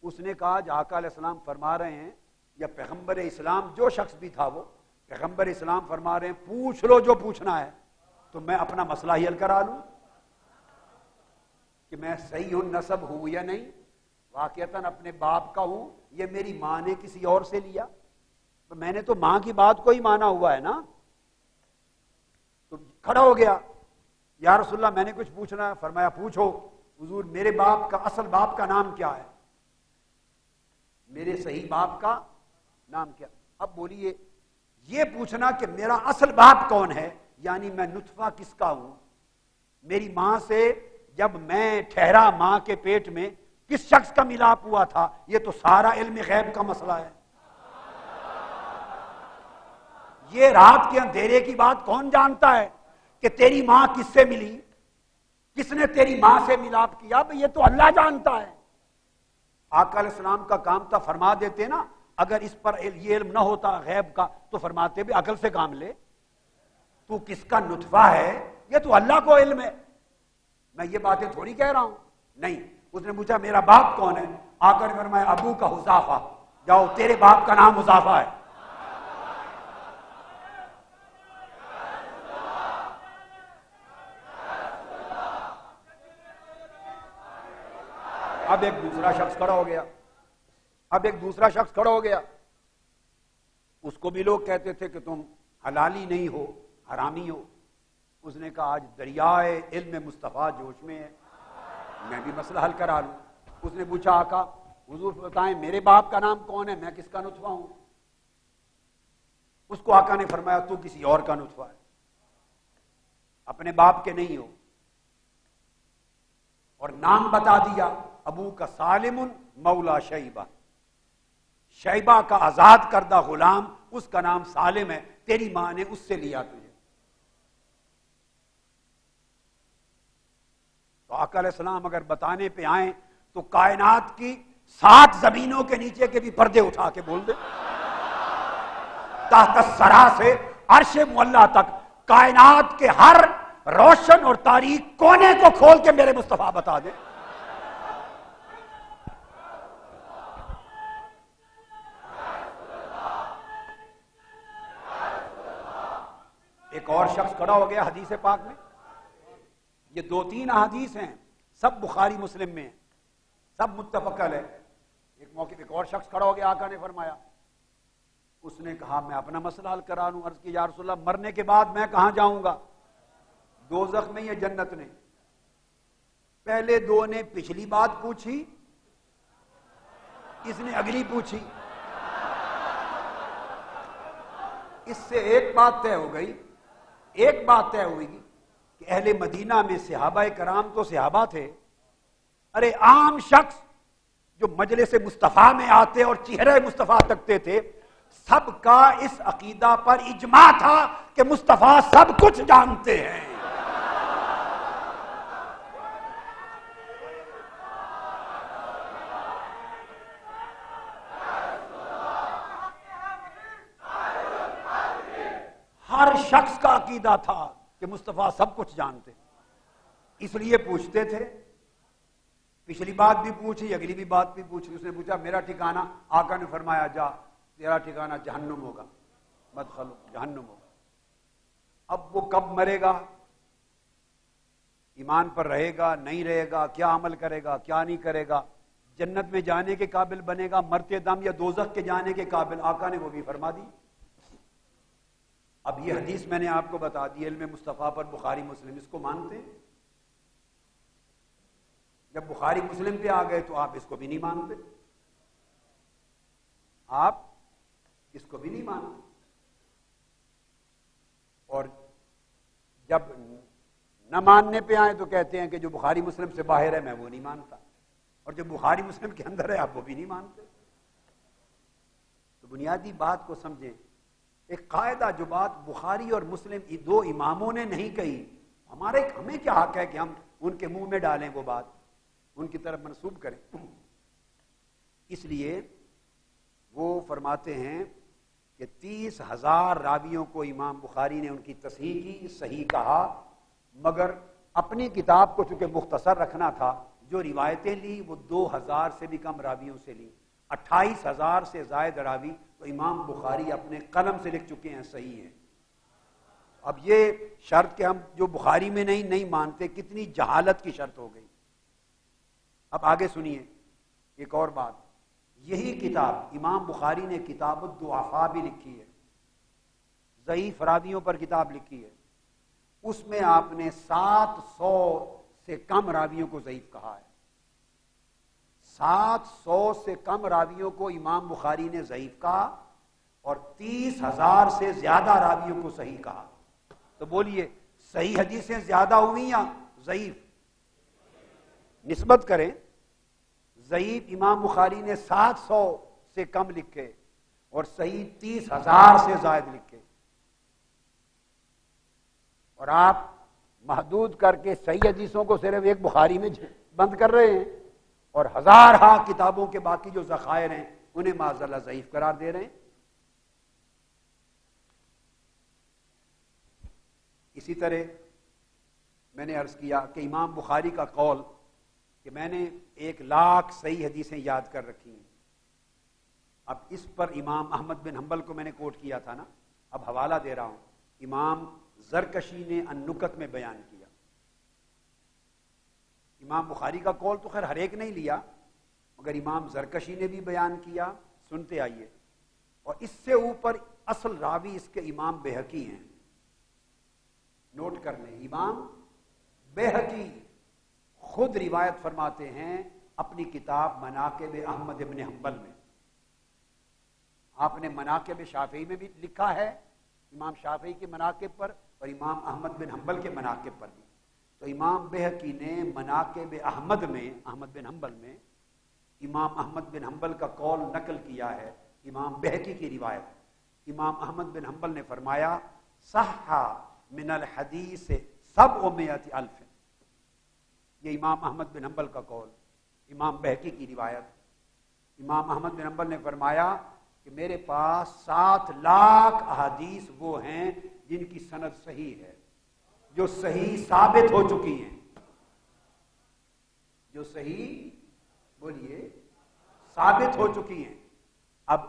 اس نے کہا جو آقا علیہ السلام فرما رہے ہیں یا پیغمبر اسلام جو شخص بھی تھا وہ پیغمبر اسلام فرما رہے ہیں پوچھ لو جو پوچھنا ہے، تو میں اپنا مسئلہ ہی حل کرا لوں کہ میں صحیح ہوں نسب ہوں یا نہیں، واقعتاً اپنے باپ کا ہوں یہ میری ماں نے کسی اور سے لیا، تو میں نے تو ماں کی بات کو ہی مانا ہوا ہے نا۔ تو کھڑا ہو گیا، یا رسول اللہ میں نے کچھ پوچھنا ہے۔ فرمایا پوچھو۔ حضور میرے باپ کا اصل باپ کا نام کیا ہے؟ میرے صحیح باپ کا نام کیا؟ اب بولیے یہ پوچھنا کہ میرا اصل باپ کون ہے، یعنی میں نطفہ کس کا ہوں، میری ماں سے جب میں ٹھہرا ماں کے پیٹ میں کس شخص کا ملاپ ہوا تھا، یہ تو سارا علم غیب کا مسئلہ ہے۔ یہ رات کے اندھیرے کی بات کون جانتا ہے کہ تیری ماں کس سے ملی، کس نے تیری ماں سے ملاپ کیا؟ بھئی یہ تو اللہ جانتا ہے۔ آقا علیہ السلام کا کام تھا فرما دیتے نا، اگر اس پر یہ علم نہ ہوتا غیب کا تو فرماتے بھی عقل سے کام لے، تو کس کا نطفہ ہے یہ تو اللہ کو علم ہے، میں یہ باتیں تھوڑی کہہ رہا ہوں۔ نہیں، اس نے پوچھا میرا باپ کون ہے؟ آقا نے فرمایا ابو کا حذافہ، جاؤ تیرے باپ کا نام حذافہ ہے۔ اب ایک دوسرا شخص کھڑا ہو گیا، اس کو بھی لوگ کہتے تھے کہ تم حلالی نہیں ہو حرامی ہو۔ اس نے کہا آج دریائے علم مصطفیٰ جوش میں ہے، میں بھی مسئلہ حل کرا لوں۔ اس نے پوچھا آقا حضور بتائیں میرے باپ کا نام کون ہے، میں کس کا نطفہ ہوں؟ اس کو آقا نے فرمایا تو کسی اور کا نطفہ ہے، اپنے باپ کے نہیں ہو، اور نام بتا دیا ابو کا سالم مولا شیبہ، شیبہ کا آزاد کردہ غلام، اس کا نام سالم ہے، تیری ماں نے اس سے لیا تجھے۔ تو آقا علیہ السلام اگر بتانے پہ آئیں تو کائنات کی 7 زمینوں کے نیچے کے بھی پردے اٹھا کے بول دے، تحت الثری سے عرش معلی تک کائنات کے ہر روشن اور تاریک کونے کو کھول کے میرے مصطفیٰ بتا دے۔ ایک اور شخص کھڑا ہو گیا حدیث پاک میں، یہ 2-3 احادیث ہیں، سب بخاری مسلم میں ہیں، سب متفق علیہ۔ ایک موقع ایک اور شخص کھڑا ہو گیا، آقا نے فرمایا، اس نے کہا میں اپنا مسئلہ حل کرا لوں۔ عرض کی یا رسول اللہ مرنے کے بعد میں کہاں جاؤں گا، دوزخ میں یا جنت میں؟ پہلے 2 نے پچھلی بات پوچھی، اس نے اگلی پوچھی، اس سے ایک بات طے ہو گئی، ایک بات طے ہوئی کہ اہل مدینہ میں صحابہ کرام تو صحابہ تھے، ارے عام شخص جو مجلس مصطفیٰ میں آتے اور چہرے مصطفیٰ تکتے تھے، سب کا اس عقیدہ پر اجماع تھا کہ مصطفیٰ سب کچھ جانتے ہیں۔ ہر شخص کا عقیدہ تھا کہ مصطفیٰ سب کچھ جانتے، اس لیے پوچھتے تھے۔ پچھلی بات بھی پوچھی، اگلی بھی بات بھی پوچھی۔ اس نے پوچھا میرا ٹھکانہ، آقا نے فرمایا جا تیرا ٹھکانہ جہنم ہوگا، مدخل جہنم ہوگا۔ اب وہ کب مرے گا، ایمان پر رہے گا نہیں رہے گا، کیا عمل کرے گا کیا نہیں کرے گا، جنت میں جانے کے قابل بنے گا مرتے دم یا دوزخ کے جانے کے قابل، آقا نے وہ بھی فرما دی۔ اب یہ حدیث میں نے آپ کو بتا دی، علم مصطفیٰ پر بخاری مسلم، اس کو مانتے ہیں؟ جب بخاری مسلم پہ آ گئے تو آپ اس کو بھی نہیں مانتے، آپ اس کو بھی نہیں مانتے، اور جب نہ ماننے پہ آئے تو کہتے ہیں کہ جو بخاری مسلم سے باہر ہے میں وہ نہیں مانتا، اور جو بخاری مسلم کے اندر ہے آپ وہ بھی نہیں مانتے۔ تو بنیادی بات کو سمجھیں، ایک قاعدہ جو بات بخاری اور مسلم 2 اماموں نے نہیں کہی، ہمیں کیا حق ہے کہ ہم ان کے منہ میں ڈالیں وہ بات، ان کی طرف منسوب کریں؟ اس لیے وہ فرماتے ہیں کہ 30,000 راویوں کو امام بخاری نے ان کی تصحیح کی، صحیح کہا، مگر اپنی کتاب کو چونکہ مختصر رکھنا تھا جو روایتیں لی وہ 2000 سے بھی کم راویوں سے لی. 28,000 سے زائد راوی تو امام بخاری اپنے قلم سے لکھ چکے ہیں صحیح ہے. اب یہ شرط کہ ہم جو بخاری میں نہیں مانتے، کتنی جہالت کی شرط ہو گئی. اب آگے سنیے ایک اور بات. یہی کتاب امام بخاری نے کتاب الضعفاء بھی لکھی ہے، ضعیف راویوں پر کتاب لکھی ہے. اس میں آپ نے 700 سے کم راویوں کو ضعیف کہا ہے. 700 سے کم راویوں کو امام بخاری نے ضعیف کہا اور 30,000 سے زیادہ راویوں کو صحیح کہا. تو بولیے صحیح حدیثیں زیادہ ہوئی یا ضعیف؟ نسبت کریں. ضعیف امام بخاری نے 700 سے کم لکھے اور صحیح 30,000 سے زائد لکھے، اور آپ محدود کر کے صحیح حدیثوں کو صرف ایک بخاری میں بند کر رہے ہیں اور ہزارہ کتابوں کے باقی جو ذخائر ہیں انہیں معاذ اللہ ضعیف قرار دے رہے ہیں. اسی طرح میں نے عرض کیا کہ امام بخاری کا قول کہ میں نے 1,00,000 صحیح حدیثیں یاد کر رکھی ہیں. اب اس پر امام احمد بن حنبل کو میں نے کوٹ کیا تھا نا، اب حوالہ دے رہا ہوں. امام زرکشی نے النکت میں بیان کیا. امام بخاری کا قول تو خیر ہر ایک نہیں لیا، مگر امام زرکشی نے بھی بیان کیا. سنتے آئیے. اور اس سے اوپر اصل راوی اس کے امام بیہقی ہیں. نوٹ کر لیں، امام بیہقی خود روایت فرماتے ہیں اپنی کتاب مناقب احمد بن حنبل میں. آپ نے مناقب شافعی میں بھی لکھا ہے، امام شافعی کے مناقب پر، اور امام احمد بن حنبل کے مناقب پر بھی. تو امام بیہقی نے مناقب احمد میں، احمد بن حنبل میں، امام احمد بن حنبل کا قول نقل کیا ہے. امام بیہقی کی روایت، امام احمد بن حنبل نے فرمایا صح من الحدیث 700,000. یہ امام احمد بن حنبل کا قول، امام بیہقی کی روایت. امام احمد بن حنبل نے فرمایا کہ میرے پاس 7,00,000 احادیث وہ ہیں جن کی سند صحیح ہے، جو صحیح ثابت ہو چکی ہیں. جو صحیح بولیے ثابت ہو چکی ہیں. اب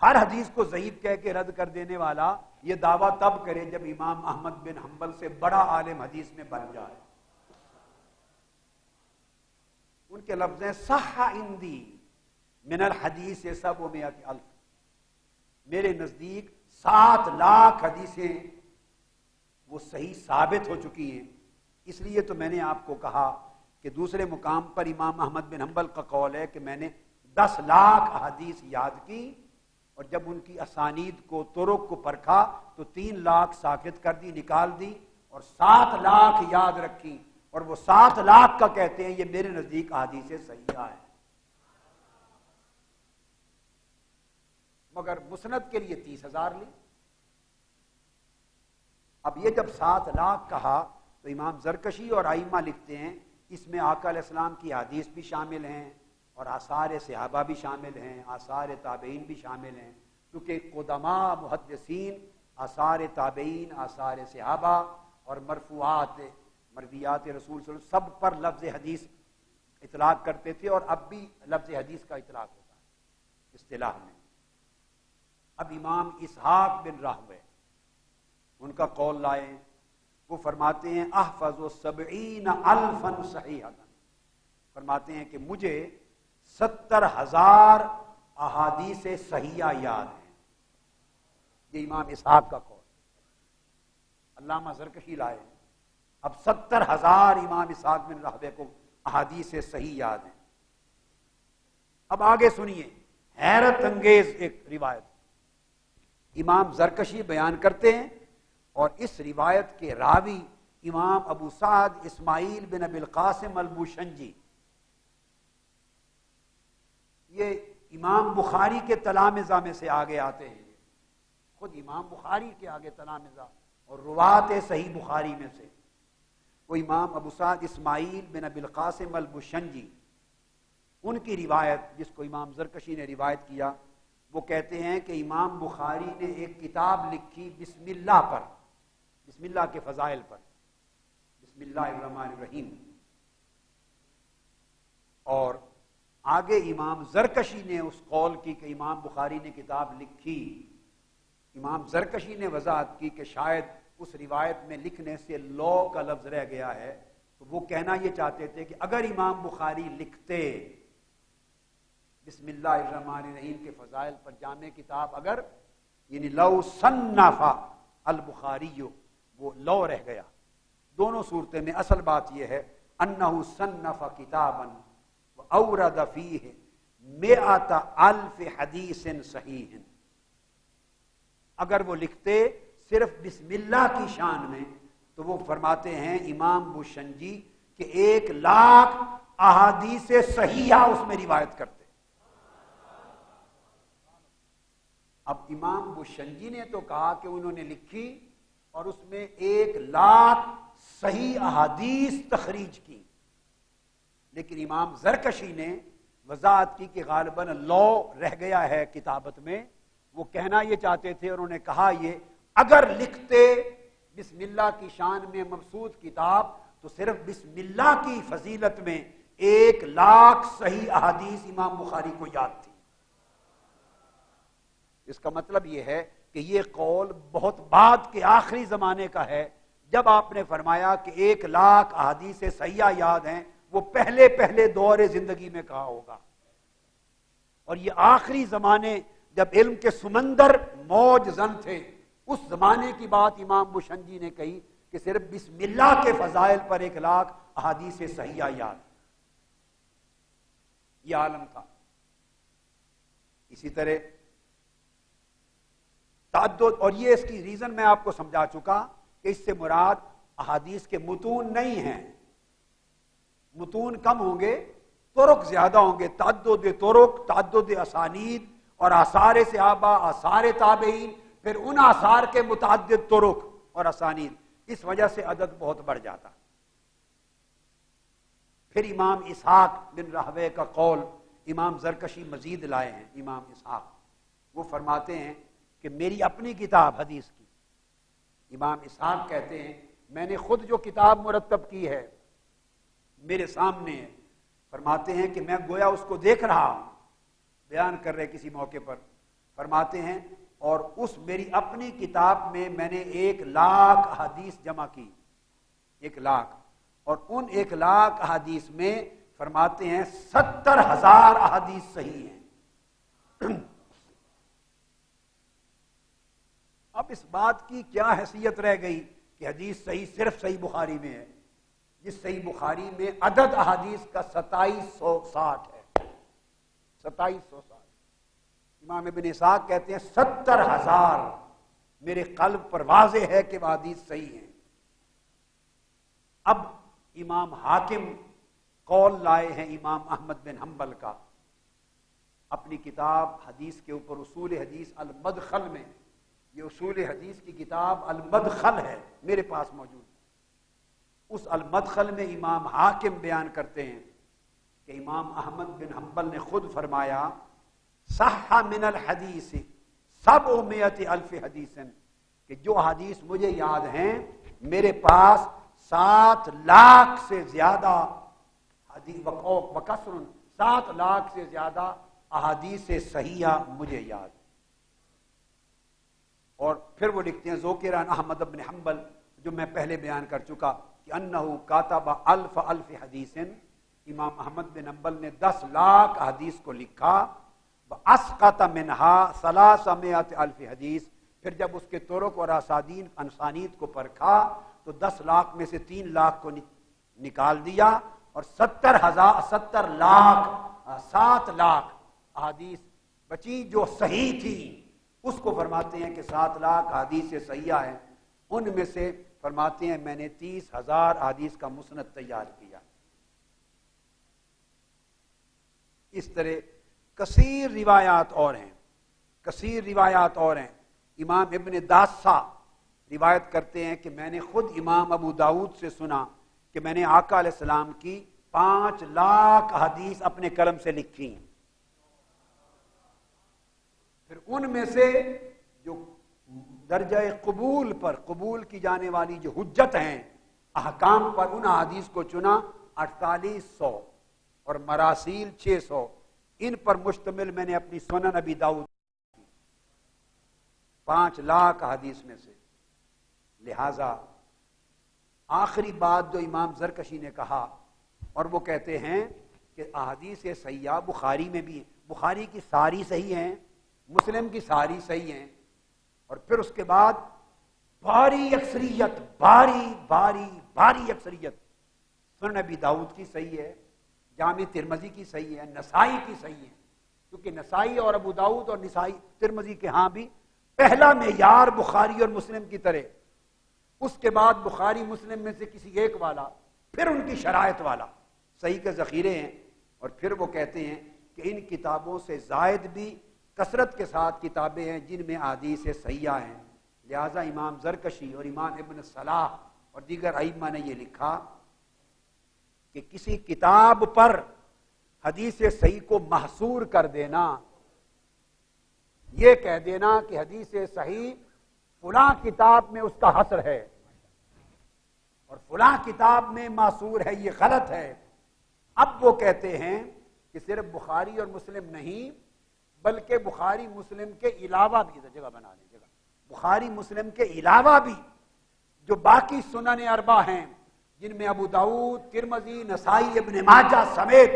ہر حدیث کو ضعیف کہہ کے رد کر دینے والا یہ دعویٰ تب کرے جب امام احمد بن حنبل سے بڑا عالم حدیث میں بن جائے. ان کے لفظ ہیں صح عندی من الحدیث 700,000. میرے نزدیک 7,00,000 حدیثیں وہ صحیح ثابت ہو چکی ہیں. اس لیے تو میں نے آپ کو کہا کہ دوسرے مقام پر امام احمد بن حنبل کا قول ہے کہ میں نے 10,00,000 احادیث یاد کی اور جب ان کی اسانید کو طرق کو پرکھا تو 3,00,000 ساقط کر دی، نکال دی، اور 7,00,000 یاد رکھی. اور وہ 7,00,000 کا کہتے ہیں یہ میرے نزدیک احادیث صحیحہ ہے. مگر مسند کے لیے 30,000 لی. اب یہ جب 7,00,000 کہا تو امام زرکشی اور ائمہ لکھتے ہیں اس میں آقا علیہ السلام کی حدیث بھی شامل ہیں اور آثار صحابہ بھی شامل ہیں، آثار تابعین بھی شامل ہیں، کیونکہ قدماء محدثین آثار تابعین، آثار صحابہ اور مرفوعات، مرویات رسول صلی اللہ علیہ وسلم سب پر لفظ حدیث اطلاق کرتے تھے، اور اب بھی لفظ حدیث کا اطلاق ہوتا ہے اصطلاح میں. اب امام اسحاق بن راہوے ان کا قول لائے. وہ فرماتے ہیں احفظ 70,000 صحیحا، فرماتے ہیں کہ مجھے 70,000 احادیث صحیحہ یاد ہیں. یہ امام اسحاق کا قول. علامہ زرکشی لائے اب 70,000 امام اسحاق بن راہوے کو احادیث صحیح یاد ہیں. اب آگے سنیے حیرت انگیز ایک روایت امام زرکشی بیان کرتے ہیں، اور اس روایت کے راوی امام ابو سعد اسماعیل بن ابی القاسم البوشنجی، یہ امام بخاری کے تلامذہ میں سے آگے آتے ہیں. خود امام بخاری کے آگے تلامذہ اور روات صحیح بخاری میں سے وہ امام ابو سعد اسماعیل بن ابی القاسم البوشنجی، ان کی روایت جس کو امام زرکشی نے روایت کیا، وہ کہتے ہیں کہ امام بخاری نے ایک کتاب لکھی بسم اللہ پر، بسم اللہ کے فضائل پر، بسم اللہ الرحمن الرحیم. اور آگے امام زرکشی نے اس قول کی کہ امام بخاری نے کتاب لکھی، امام زرکشی نے وضاحت کی کہ شاید اس روایت میں لکھنے سے لو کا لفظ رہ گیا ہے، تو وہ کہنا یہ چاہتے تھے کہ اگر امام بخاری لکھتے بسم اللہ الرحمن الرحیم کے فضائل پر جامع کتاب، اگر یعنی لو صنف البخاری، وہ لو رہ گیا۔ دونوں صورتیں میں اصل بات یہ ہے انہ صنف کتابا واورد فیہ 100,000 حدیث صحیح، اگر وہ لکھتے صرف بسم اللہ کی شان میں تو وہ فرماتے ہیں امام بوشنجی کہ 1,00,000 احادیث صحیحہ اس میں روایت کرتے۔ اب امام بوشنجی نے تو کہا کہ انہوں نے لکھی اور اس میں 1,00,000 صحیح احادیث تخریج کی، لیکن امام زرکشی نے وضاحت کی کہ غالباً لو رہ گیا ہے کتابت میں، وہ کہنا یہ چاہتے تھے، انہوں نے کہا یہ اگر لکھتے بسم اللہ کی شان میں مبسوط کتاب تو صرف بسم اللہ کی فضیلت میں 1,00,000 صحیح احادیث امام بخاری کو یاد تھی۔ اس کا مطلب یہ ہے کہ یہ قول بہت بعد کے آخری زمانے کا ہے، جب آپ نے فرمایا کہ 1,00,000 احادیث صحیحہ یاد ہیں، وہ پہلے پہلے دور زندگی میں کہا ہوگا، اور یہ آخری زمانے جب علم کے سمندر موج زن تھے، اس زمانے کی بات امام بوشنجی نے کہی کہ صرف بسم اللہ کے فضائل پر 1,00,000 احادیث صحیحہ یاد، یہ عالم تھا۔ اسی طرح تعدد، اور یہ اس کی ریزن میں آپ کو سمجھا چکا کہ اس سے مراد احادیث کے متون نہیں ہیں، متون کم ہوں گے، طرق زیادہ ہوں گے، تعدد طرق، تعدد اسانید اور آثار صحابہ، آثار تابعین، پھر ان آثار کے متعدد طرق اور اسانید، اس وجہ سے عدد بہت بڑھ جاتا۔ پھر امام اسحاق بن راہوے کا قول امام زرکشی مزید لائے ہیں، امام اسحاق وہ فرماتے ہیں کہ میری اپنی کتاب حدیث کی، امام اسحاق کہتے ہیں میں نے خود جو کتاب مرتب کی ہے میرے سامنے ہے، فرماتے ہیں کہ میں گویا اس کو دیکھ رہا ہوں، بیان کر رہے کسی موقع پر، فرماتے ہیں اور اس میری اپنی کتاب میں میں نے 1,00,000 احادیث جمع کی، 1,00,000، اور ان 1,00,000 احادیث میں فرماتے ہیں 70,000 احادیث صحیح ہیں۔ اب اس بات کی کیا حیثیت رہ گئی کہ حدیث صحیح صرف صحیح بخاری میں ہے، جس صحیح بخاری میں عدد احادیث کا 2760 ہے، 2760۔ امام ابن اسحاق کہتے ہیں 70,000 میرے قلب پر واضح ہے کہ وہ حدیث صحیح ہیں۔ اب امام حاکم قول لائے ہیں امام احمد بن حنبل کا، اپنی کتاب حدیث کے اوپر اصول حدیث المدخل میں، یہ اصول حدیث کی کتاب المدخل ہے میرے پاس موجود، اس المدخل میں امام حاکم بیان کرتے ہیں کہ امام احمد بن حنبل نے خود فرمایا صح من الحدیث 700,000 حدیث، کہ جو حدیث مجھے یاد ہیں میرے پاس 7,00,000 سے زیادہ حدیث، وکسر 7,00,000 سے زیادہ احادیث صحیحہ مجھے یاد۔ اور پھر وہ لکھتے ہیں ذکر عن احمد بن حنبل، جو میں پہلے بیان کر چکا کہ انہ کاتب 1,000 حدیث، امام احمد بن حنبل نے 10,00,000 حدیث کو لکھا، اسقط منہا 300,000 حدیث، پھر جب اس کے طرق اور اسانید کو پرکھا تو 10,00,000 میں سے 3,00,000 کو نکال دیا، اور 7,00,000 احادیث بچی جو صحیح تھی، اس کو فرماتے ہیں کہ 7,00,000 حدیث صحیحہ ہیں، ان میں سے فرماتے ہیں میں نے 30,000 حدیث کا مسند تیار کیا۔ اس طرح کثیر روایات اور ہیں، کثیر روایات اور ہیں۔ امام ابن داسہ روایت کرتے ہیں کہ میں نے خود امام ابو داؤد سے سنا کہ میں نے آقا علیہ السلام کی 5,00,000 حدیث اپنے قلم سے لکھی، پھر ان میں سے جو درجہ قبول پر قبول کی جانے والی جو حجت ہیں احکام پر، ان حدیث کو چنا 4800، اور مراسیل 600، ان پر مشتمل میں نے اپنی سنن ابی داؤد 5 لاکھ حدیث میں سے۔ لہذا آخری بات جو امام زرکشی نے کہا، اور وہ کہتے ہیں کہ احادیث صحیحہ بخاری میں بھی ہیں، بخاری کی ساری صحیح ہیں، مسلم کی ساری صحیح ہیں، اور پھر اس کے بعد باری اکثریت سنن ابی داؤد کی صحیح ہے، جامع ترمذی کی صحیح ہے، نسائی کی صحیح ہے، کیونکہ نسائی اور ابو داؤد اور نسائی ترمذی کے ہاں بھی پہلا معیار بخاری اور مسلم کی طرح، اس کے بعد بخاری مسلم میں سے کسی ایک والا، پھر ان کی شرائط والا صحیح کے ذخیرے ہیں، اور پھر وہ کہتے ہیں کہ ان کتابوں سے زائد بھی کثرت کے ساتھ کتابیں ہیں جن میں احادیث صحیحہ ہیں۔ لہذا امام زرکشی اور امام ابن صلاح اور دیگر ائمہ نے یہ لکھا کہ کسی کتاب پر حدیث صحیح کو محصور کر دینا، یہ کہہ دینا کہ حدیث صحیح فلاں کتاب میں اس کا حصر ہے اور فلاں کتاب میں محصور ہے، یہ غلط ہے۔ اب وہ کہتے ہیں کہ صرف بخاری اور مسلم نہیں، بلکہ بخاری مسلم کے علاوہ بھی، جگہ بنا لیں جگہ، بخاری مسلم کے علاوہ بھی جو باقی سنن اربع ہیں، جن میں ابو داؤد، ترمذی، نسائی، ابن ماجہ سمیت،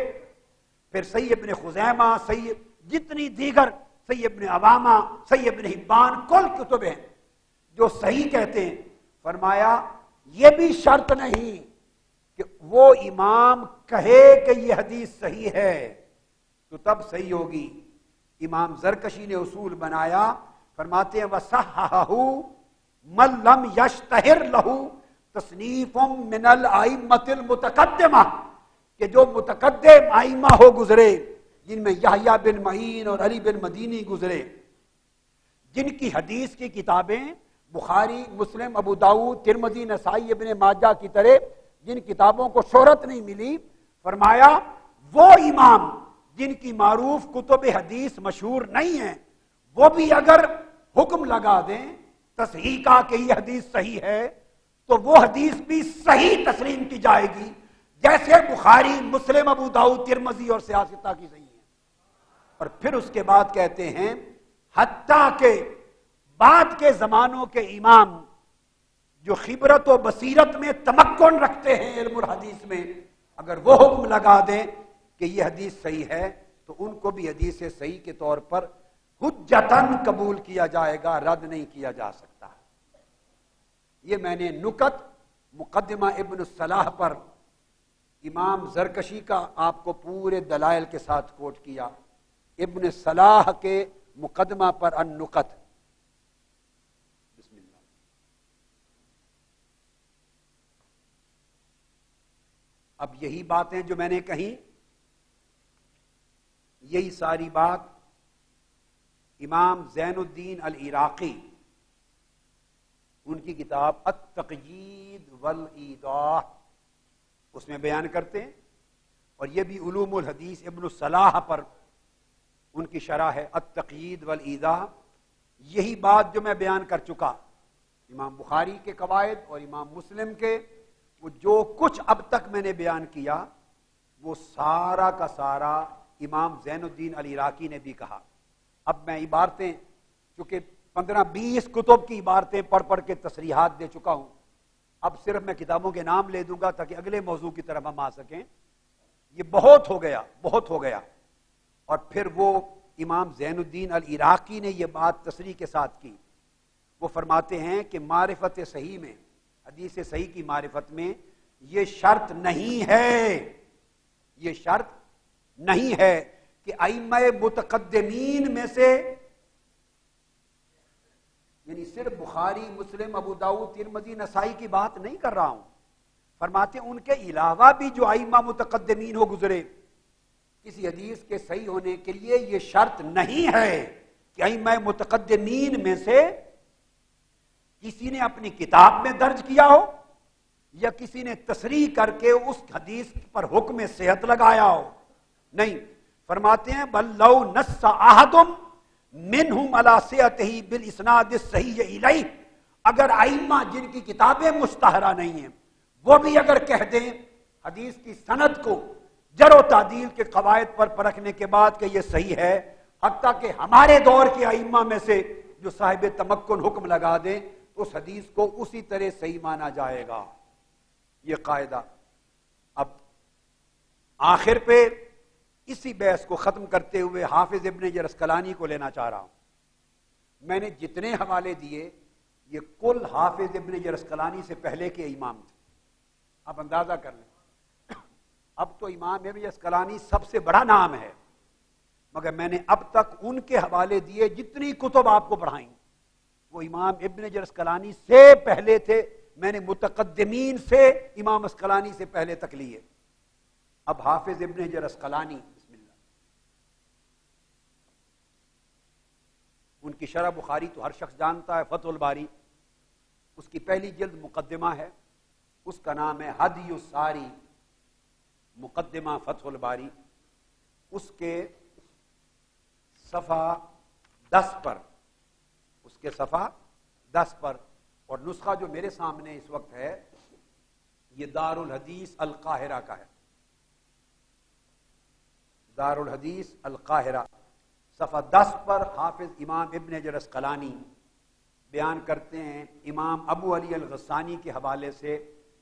پھر صحیح ابن خزیمہ، صحیح جتنی دیگر، صحیح ابن عوامہ، صحیح ابن حبان، کل کتب ہیں جو صحیح کہتے ہیں۔ فرمایا یہ بھی شرط نہیں کہ وہ امام کہے کہ یہ حدیث صحیح ہے تو تب صحیح ہوگی۔ امام زرکشی نے اصول بنایا، فرماتے ہیں وَصَحَّحَهُ مَن لَّمْ يَشْتَهِرْ لَهُ تصنیف من الائمۃ المتقدمہ، کہ جو متقدم ائمہ ہو گزرے، جن میں یحییٰ بن معین اور علی بن مدینی گزرے، جن کی حدیث کی کتابیں بخاری، مسلم، ابو داؤد، ترمذی، نسائی، ابن ماجہ کی طرح جن کتابوں کو شہرت نہیں ملی، فرمایا وہ امام جن کی معروف کتب حدیث مشہور نہیں ہیں، وہ بھی اگر حکم لگا دیں تصحیح کا کہ یہ حدیث صحیح ہے، تو وہ حدیث بھی صحیح تسلیم کی جائے گی، جیسے بخاری، مسلم، ابو داؤد، ترمذی اور سیاستہ کی صحیح ہے۔ اور پھر اس کے بعد کہتے ہیں حتیٰ کہ بعد کے زمانوں کے امام جو خبرت و بصیرت میں تمکن رکھتے ہیں علم الحدیث میں، اگر وہ حکم لگا دیں کہ یہ حدیث صحیح ہے تو ان کو بھی حدیث صحیح کے طور پر حجتاً قبول کیا جائے گا، رد نہیں کیا جا سکتا۔ یہ میں نے نکت مقدمہ ابن الصلاح پر امام زرکشی کا آپ کو پورے دلائل کے ساتھ کوٹ کیا، ابن صلاح کے مقدمہ پر النکت۔ بسم اللہ۔ اب یہی باتیں جو میں نے کہیں، یہی ساری بات امام زین الدین العراقی ان کی کتاب التقیید والایضاح اس میں بیان کرتے ہیں، اور یہ بھی علوم الحدیث ابن الصلاح پر ان کی شرح ہے التقیید والایضاح۔ یہی بات جو میں بیان کر چکا امام بخاری کے قواعد اور امام مسلم کے، وہ جو کچھ اب تک میں نے بیان کیا وہ سارا کا سارا امام زین الدین العراقی نے بھی کہا۔ اب میں عبارتیں چونکہ 15-20 کتب کی عبارتیں پڑھ پڑھ کے تصریحات دے چکا ہوں، اب صرف میں کتابوں کے نام لے دوں گا تاکہ اگلے موضوع کی طرف ہم آ سکیں۔ یہ بہت ہو گیا۔ اور پھر وہ امام زین الدین العراقی نے یہ بات تصریح کے ساتھ کی، وہ فرماتے ہیں کہ معرفت صحیح میں، حدیث صحیح کی معرفت میں یہ شرط نہیں ہے کہ ائمہ متقدمین میں سے، یعنی صرف بخاری، مسلم، ابو داؤد، ترمذی، نسائی کی بات نہیں کر رہا ہوں، فرماتے ہیں ان کے علاوہ بھی جو ائمہ متقدمین ہو گزرے، کسی حدیث کے صحیح ہونے کے لیے یہ شرط نہیں ہے کہ ائمہ متقدمین میں سے کسی نے اپنی کتاب میں درج کیا ہو یا کسی نے تصریح کر کے اس حدیث پر حکم صحت لگایا ہو، نہیں، فرماتے ہیں بل لو نص احد منہم علی صحتہ بالاسناد الصحیح الیہ، اگر ائمہ جن کی کتابیں مشتہرہ نہیں ہیں وہ بھی اگر کہہ دیں حدیث کی سند کو جر و تعدیل کے قواعد پر پرکھنے کے بعد کہ یہ صحیح ہے، حتیٰ کہ ہمارے دور کے ائمہ میں سے جو صاحب تمکن حکم لگا دیں تو اس حدیث کو اسی طرح صحیح مانا جائے گا، یہ قاعدہ۔ اب آخر پہ اسی بحث کو ختم کرتے ہوئے حافظ ابن حجر اسقلانی کو لینا چاہ رہا ہوں۔ میں نے جتنے حوالے دیے یہ کل حافظ ابن حجر اسقلانی سے پہلے کے امام تھے، آپ اندازہ کر لیں۔ اب تو امام ابن حجر اسقلانی سب سے بڑا نام ہے، مگر میں نے اب تک ان کے حوالے دیے جتنی کتب آپ کو پڑھائیں وہ امام ابن حجر اسقلانی سے پہلے تھے، میں نے متقدمین سے امام اسقلانی سے پہلے تک لیے۔ اب حافظ ابن حجر اسقلانی، بسم اللہ، ان کی شرح بخاری تو ہر شخص جانتا ہے، فتح الباری، اس کی پہلی جلد مقدمہ ہے، اس کا نام ہے ہدی الساری، مقدمہ فتح الباری۔ اس کے صفحہ 10 پر، اس کے صفحہ 10 پر، اور نسخہ جو میرے سامنے اس وقت ہے یہ دار الحدیث القاہرہ کا ہے، دار الحدیث القاہرہ، صفحہ 10 پر حافظ امام ابن حجر اسقلانی بیان کرتے ہیں امام ابو علی الغسانی کے حوالے سے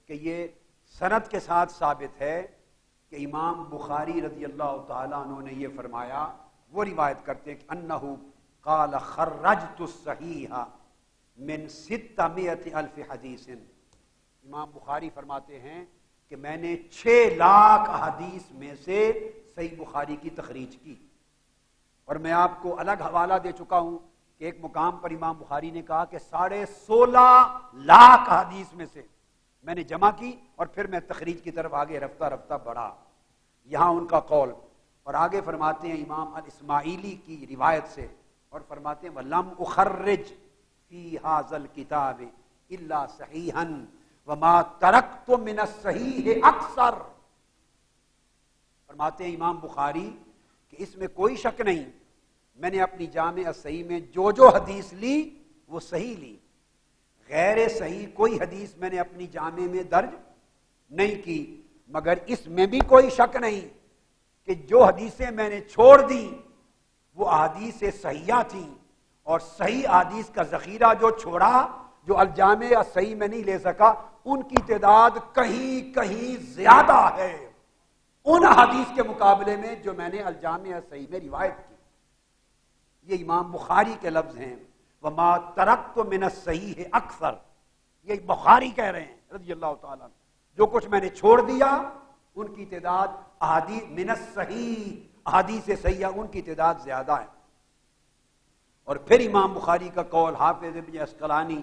کہ یہ سند کے ساتھ ثابت ہے کہ امام بخاری رضی اللہ تعالیٰ عنہ نے یہ فرمایا، وہ روایت کرتے ہیں کہ انہو قال خرجت الصحیح من 600,000 حدیث، امام بخاری فرماتے ہیں کہ میں نے 6 لاکھ حدیث میں سے صحیح بخاری کی تخریج کی۔ اور میں آپ کو الگ حوالہ دے چکا ہوں کہ ایک مقام پر امام بخاری نے کہا کہ 16.5 لاکھ حدیث میں سے میں نے جمع کی اور پھر میں تخریج کی طرف آگے رفتہ رفتہ بڑھا، یہاں ان کا قول۔ اور آگے فرماتے ہیں امام الاسماعیلی کی روایت سے، اور فرماتے ہیں وَلَمْ أُخَرِّجْ فِي هَذَا الْكِتَابِ إِلَّا صَحِيحًا وَمَا تَرَكْتُ مِنَ الصَّحِيحِ أَكْثَرَ، فرماتے ہیں امام بخاری کہ اس میں کوئی شک نہیں، میں نے اپنی جامع صحیح میں جو حدیث لی وہ صحیح لی، غیر صحیح کوئی حدیث میں نے اپنی جامع میں درج نہیں کی، مگر اس میں بھی کوئی شک نہیں کہ جو حدیثیں میں نے چھوڑ دیں وہ احادیث صحیحہ تھیں، اور صحیح احادیث کا ذخیرہ جو چھوڑا، جو الجامع یا صحیح میں نہیں لے سکا، ان کی تعداد کہیں کہیں زیادہ ہے ان حدیث کے مقابلے میں جو میں نے الجامع صحیح میں روایت کی۔ یہ امام بخاری کے لفظ ہیں، وما ترکت من الصحیح اکثر، یہ بخاری کہہ رہے ہیں رضی اللہ تعالیٰ، جو کچھ میں نے چھوڑ دیا ان کی تعداد احادیث من الصحیح، احادیث صحیحہ ان کی تعداد زیادہ ہے۔ اور پھر امام بخاری کا قول حافظ ابن اسقلانی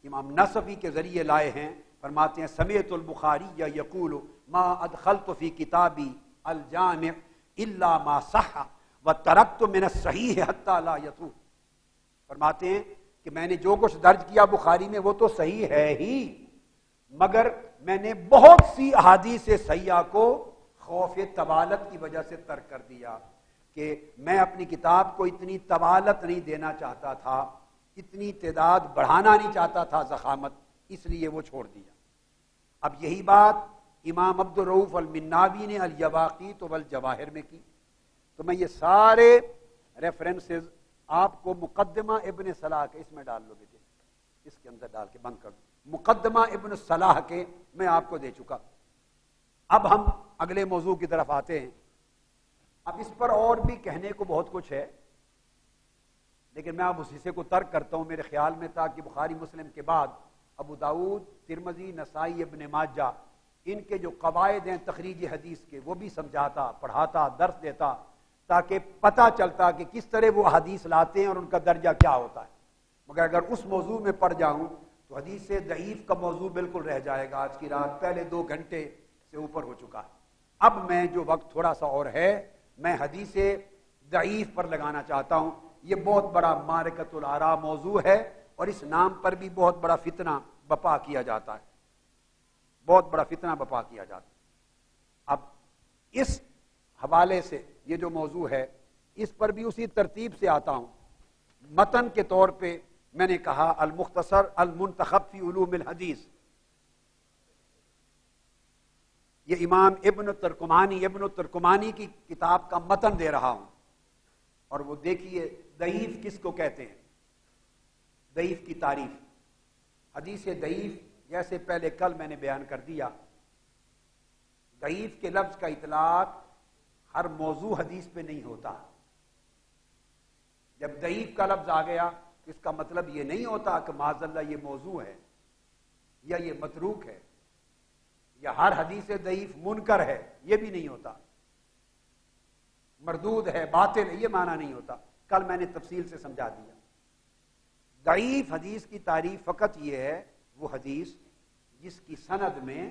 امام نصفی کے ذریعے لائے ہیں، فرماتے ہیں سمعت البخاری یقول ما ادخلت فی کتابی الجامع الا ما صح وترکت من الصحیح حتی لا یطول، فرماتے ہیں کہ میں نے جو کچھ درج کیا بخاری میں وہ تو صحیح ہے ہی، مگر میں نے بہت سی احادیث صحیحہ کو خوف طوالت کی وجہ سے ترک کر دیا، کہ میں اپنی کتاب کو اتنی طوالت نہیں دینا چاہتا تھا، اتنی تعداد بڑھانا نہیں چاہتا تھا، ضخامت، اس لیے وہ چھوڑ دیا۔ اب یہی بات امام عبد الرؤوف المناوی نے الیواقیت والجواہر میں کی۔ تو میں یہ سارے ریفرنسز آپ کو مقدمہ ابن صلاح کے، اس میں ڈال لو بیٹے، اس کے اندر ڈال کے بند کر دو، مقدمہ ابن صلاح کے میں آپ کو دے چکا۔ اب ہم اگلے موضوع کی طرف آتے ہیں۔ اب اس پر اور بھی کہنے کو بہت کچھ ہے، لیکن میں اب اس حصے کو ترک کرتا ہوں۔ میرے خیال میں تھا کہ بخاری مسلم کے بعد ابو داؤد، ترمذی، نسائی، ابن ماجہ، ان کے جو قواعد ہیں تخریج حدیث کے وہ بھی سمجھاتا، پڑھاتا، درس دیتا، تاکہ پتہ چلتا کہ کس طرح وہ حدیث لاتے ہیں اور ان کا درجہ کیا ہوتا ہے۔ مگر اگر اس موضوع میں پڑ جاؤں تو حدیث ضعیف کا موضوع بالکل رہ جائے گا۔ آج کی رات پہلے 2 گھنٹے سے اوپر ہو چکا ہے۔ اب میں جو وقت تھوڑا سا اور ہے، میں حدیث ضعیف پر لگانا چاہتا ہوں۔ یہ بہت بڑا معرکۃ الآراء موضوع ہے، اور اس نام پر بھی بہت بڑا فتنہ بپا کیا جاتا ہے، بہت بڑا فتنہ بپا کیا جاتا ہے۔ اب اس حوالے سے یہ جو موضوع ہے اس پر بھی اسی ترتیب سے آتا ہوں۔ متن کے طور پہ میں نے کہا المختصر المنتخب فی علوم الحدیث، یہ امام ابن ترکمانی کی کتاب کا متن دے رہا ہوں، اور وہ دیکھیے ضعیف کس کو کہتے ہیں، ضعیف کی تعریف۔ حدیث ضعیف جیسے پہلے کل میں نے بیان کر دیا، ضعیف کے لفظ کا اطلاق ہر موضوع حدیث پہ نہیں ہوتا۔ جب ضعیف کا لفظ آ گیا اس کا مطلب یہ نہیں ہوتا کہ معاذ اللہ یہ موضوع ہے یا یہ متروک ہے یا ہر حدیث ضعیف منکر ہے، یہ بھی نہیں ہوتا، مردود ہے، باطل ہے، یہ معنی نہیں ہوتا۔ کل میں نے تفصیل سے سمجھا دیا۔ ضعیف حدیث کی تعریف فقط یہ ہے وہ حدیث جس کی سند میں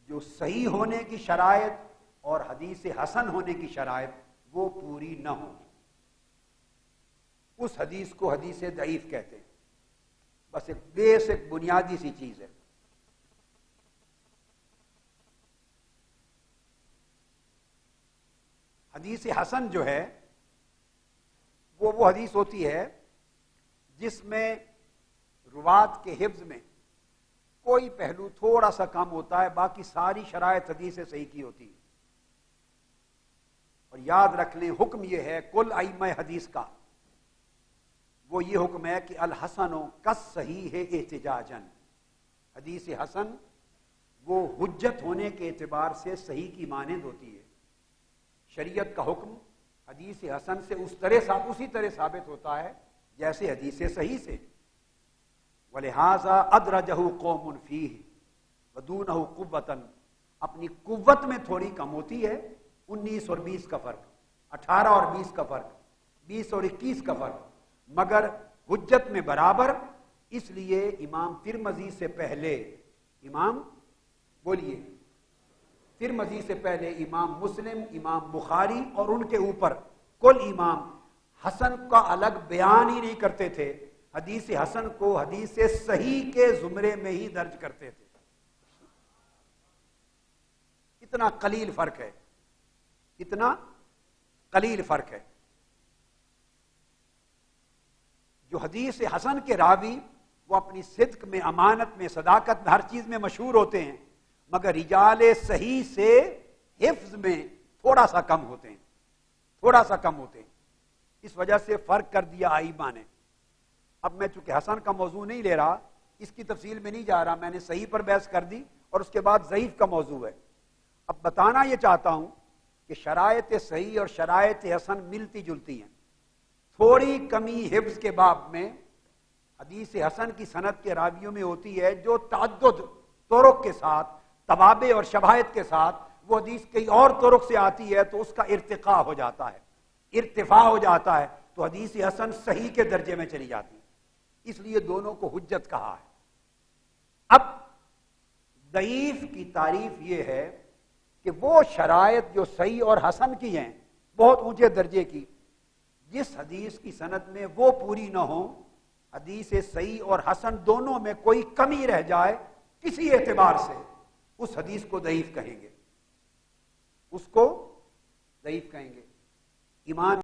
جو صحیح ہونے کی شرائط اور حدیث حسن ہونے کی شرائط وہ پوری نہ ہو، اس حدیث کو حدیث ضعیف کہتے ہیں۔ بس ایک بیسک بنیادی سی چیز ہے۔ حدیث حسن جو ہے وہ حدیث ہوتی ہے جس میں روات کے حفظ میں کوئی پہلو تھوڑا سا کم ہوتا ہے، باقی ساری شرائط حدیث صحیح کی ہوتی ہے۔ اور یاد رکھ لیں حکم یہ ہے کل ائمہ حدیث کا، وہ یہ حکم ہے کہ الحسن کالصحیح احتجاجا، حدیث حسن وہ حجت ہونے کے اعتبار سے صحیح کی مانند ہوتی ہے۔ شریعت کا حکم حدیث حسن سے اسی طرح ثابت ہوتا ہے جیسے حدیث صحیح سے۔ وَلِهَذَا أَدْرَجَهُ قَوْمٌ فِيهِ وَدُونَهُ قُوَّةً، اپنی قوت میں تھوڑی کم ہوتی ہے، 19 اور 20 کا فرق، 18 اور 20 کا فرق، 20 اور 21 کا فرق، مگر حجت میں برابر۔ اس لیے امام ترمذی سے پہلے ترمذی سے پہلے امام مسلم، امام بخاری اور ان کے اوپر کل امام حسن کا الگ بیان ہی نہیں کرتے تھے، حدیث حسن کو حدیث صحیح کے زمرے میں ہی درج کرتے تھے۔ اتنا قلیل فرق ہے، اتنا قلیل فرق ہے۔ جو حدیث حسن کے راوی وہ اپنی صدق میں، امانت میں، صداقت میں، ہر چیز میں مشہور ہوتے ہیں، مگر رجال صحیح سے حفظ میں تھوڑا سا کم ہوتے ہیں، اس وجہ سے فرق کر دیا ائمہ نے۔ اب میں چونکہ حسن کا موضوع نہیں لے رہا، اس کی تفصیل میں نہیں جا رہا، میں نے صحیح پر بحث کر دی اور اس کے بعد ضعیف کا موضوع ہے۔ اب بتانا یہ چاہتا ہوں کہ شرائط صحیح اور شرائط حسن ملتی جلتی ہیں، تھوڑی کمی حفظ کے باب میں حدیث حسن کی سند کے راویوں میں ہوتی ہے جو تعدد طرق کے ساتھ، توابع اور شواہد کے ساتھ وہ حدیث کئی اور طرق سے آتی ہے تو اس کا ارتفاع ہو جاتا ہے، تو حدیث حسن صحیح کے درجے میں چلی جاتی ہے، اس لیے دونوں کو حجت کہا ہے۔ اب ضعیف کی تعریف یہ ہے کہ وہ شرائط جو صحیح اور حسن کی ہیں، بہت اونچے درجے کی، جس حدیث کی سند میں وہ پوری نہ ہو، حدیث صحیح اور حسن دونوں میں کوئی کمی رہ جائے کسی اعتبار سے، اس حدیث کو ضعیف کہیں گے، ایمان